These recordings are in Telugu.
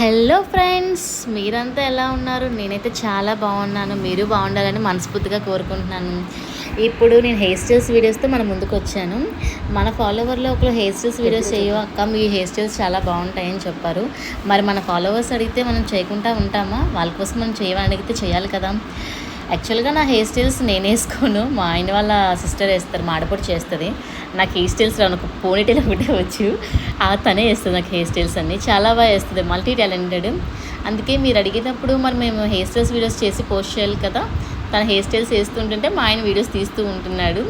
హలో ఫ్రెండ్స్, మీరంతా ఎలా ఉన్నారు? నేనైతే చాలా బాగున్నాను. మీరు బాగుండాలని మనస్ఫూర్తిగా కోరుకుంటున్నాను. ఇప్పుడు నేను హెయిర్ స్టైల్స్ వీడియోస్తో మన ముందుకు వచ్చాను. మన ఫాలోవర్లో ఒకరు హెయిర్ స్టైల్స్ వీడియోస్ అక్క, మీ హెయిర్ స్టైల్స్ చాలా బాగుంటాయని చెప్పారు. మరి మన ఫాలోవర్స్ అడిగితే మనం చేయకుండా ఉంటామా? వాళ్ళ కోసం మనం చేయమని అడిగితే చేయాలి కదా. యాక్చువల్గా నా హెయిర్ స్టైల్స్ నేను వేసుకోను, మా ఆయన వాళ్ళ సిస్టర్ వేస్తారు, మా ఆడపడి చేస్తుంది. నాకు హెయిర్ స్టైల్స్ నాకు పోనీటైల్ ఒకటే వచ్చు, తనే వేస్తుంది నాకు హెయిర్ స్టైల్స్ అన్నీ చాలా బాగా వేస్తుంది, మల్టీ టాలెంటెడ్. అందుకే మీరు అడిగినప్పుడు మరి మేము హెయిర్ స్టైల్స్ వీడియోస్ చేసి పోస్ట్ చేయాలి కదా. తన హెయిర్ స్టైల్స్ వేస్తుంటుంటే మా ఆయన వీడియోస్ తీస్తూ ఉంటున్నాడు.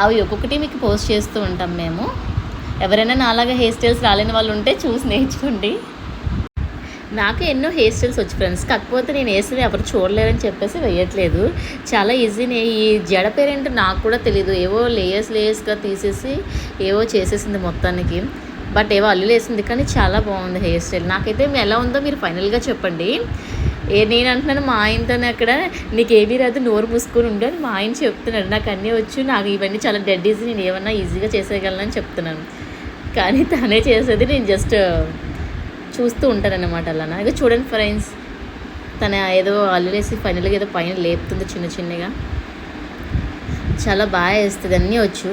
అవి ఒక్కొక్కటి మీకు పోస్ట్ చేస్తూ ఉంటాం మేము. ఎవరైనా నాలాగా హెయిర్ స్టైల్స్ రాలేని వాళ్ళు ఉంటే చూసి నేర్చుకోండి. నాకు ఎన్నో హెయిర్ స్టైల్స్ వచ్చి ఫ్రెండ్స్, కాకపోతే నేను వేసేది ఎవరు చూడలేరని చెప్పేసి వేయట్లేదు. చాలా ఈజీనే. ఈ జడ పేరేంటో నాకు కూడా తెలీదు, ఏవో లేయర్స్గా తీసేసి ఏవో చేసేసింది మొత్తానికి. బట్ ఏవో అల్లులు వేసింది, కానీ చాలా బాగుంది హెయిర్ స్టైల్. నాకైతే ఎలా ఉందో మీరు ఫైనల్గా చెప్పండి. నేను అంటున్నాను మా ఆయనతోనే, అక్కడ నీకు ఏమీ రాదు, నోరు మూసుకొని ఉండు అని మా ఆయన చెప్తున్నాడు. నాకు అన్నీ వచ్చు, నాకు ఇవన్నీ చాలా డెడ్ ఈజీ, నేను ఏమన్నా ఈజీగా చేసేయగలనని చెప్తున్నాను. కానీ తనే చేసేది నేను జస్ట్ చూస్తూ ఉంటారనమాట. అలా ఇక చూడండి ఫ్రెండ్స్, తన ఏదో అల్లులేసి ఫైనల్గా ఏదో పైన లేపుతుంది చిన్న చిన్నగా. చాలా బాగా వేస్తుంది, అన్నీ వచ్చు.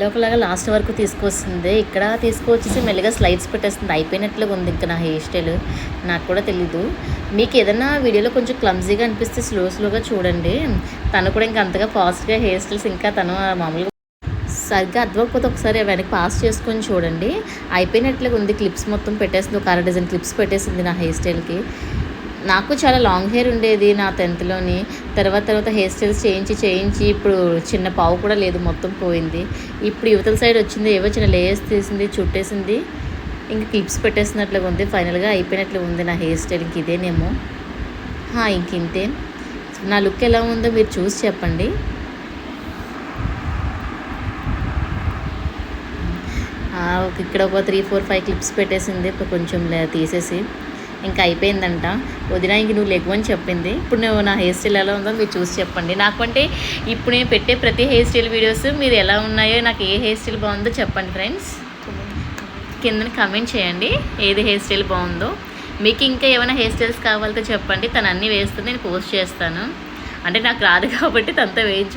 లోపలగా లాస్ట్ వరకు తీసుకొస్తుంది, ఇక్కడ తీసుకొచ్చేసి మెల్లిగా స్లైడ్స్ పెట్టేస్తుంది. అయిపోయినట్లుగా ఉంది ఇంకా నా హెయిర్ స్టైల్. నాకు కూడా తెలీదు. మీకు ఏదైనా వీడియోలో కొంచెం క్లమ్జీగా అనిపిస్తే స్లోగా చూడండి. తను కూడా ఇంకా అంతగా ఫాస్ట్గా హెయిర్ స్టైల్స్ ఇంకా తను మామూలుగా సరిగ్గా అర్థమైపోతే ఒకసారి వెనక్కి పాస్ చేసుకొని చూడండి. అయిపోయినట్లుగా ఉంది, క్లిప్స్ మొత్తం పెట్టేసింది, ఒక 6 డజన్ క్లిప్స్ పెట్టేసింది నా హెయిర్ స్టైల్కి. నాకు చాలా లాంగ్ హెయిర్ ఉండేది నా 10th తర్వాత హెయిర్ స్టైల్స్ చేయించి ఇప్పుడు చిన్న పావు కూడా లేదు, మొత్తం పోయింది. ఇప్పుడు యువతల సైడ్ వచ్చింది, ఏవో చిన్న లేయర్స్ తీసింది, చుట్టేసింది, ఇంకా క్లిప్స్ పెట్టేసినట్లుగా ఉంది. ఫైనల్గా అయిపోయినట్లు ఉంది నా హెయిర్ స్టైల్కి. ఇదేనేమో ఇంతే. నా లుక్ ఎలా ఉందో మీరు చూసి చెప్పండి. ఇక్కడ ఒక 3, 4, 5 క్లిప్స్ పెట్టేసింది, ఇప్పుడు కొంచెం తీసేసి ఇంకా అయిపోయిందంట. వదిన ఇంక నువ్వు లెగ్వని చెప్పింది. ఇప్పుడు నువ్వు నా హెయిర్ స్టైల్ ఎలా ఉందో మీరు చూసి చెప్పండి. నాకంటే ఇప్పుడు నేను పెట్టే ప్రతి హెయిర్ స్టైల్ వీడియోస్ మీరు ఎలా ఉన్నాయో, నాకు ఏ హెయిర్ స్టైల్ బాగుందో చెప్పండి ఫ్రెండ్స్. కింద కామెంట్ చేయండి ఏది హెయిర్ స్టైల్ బాగుందో. మీకు ఇంకా ఏమైనా హెయిర్ స్టైల్స్ కావాలంటే చెప్పండి, తను అన్నీ వేస్తుంది, నేను పోస్ట్ చేస్తాను. అంటే నాకు రాదు కాబట్టి తనతో వేయించు.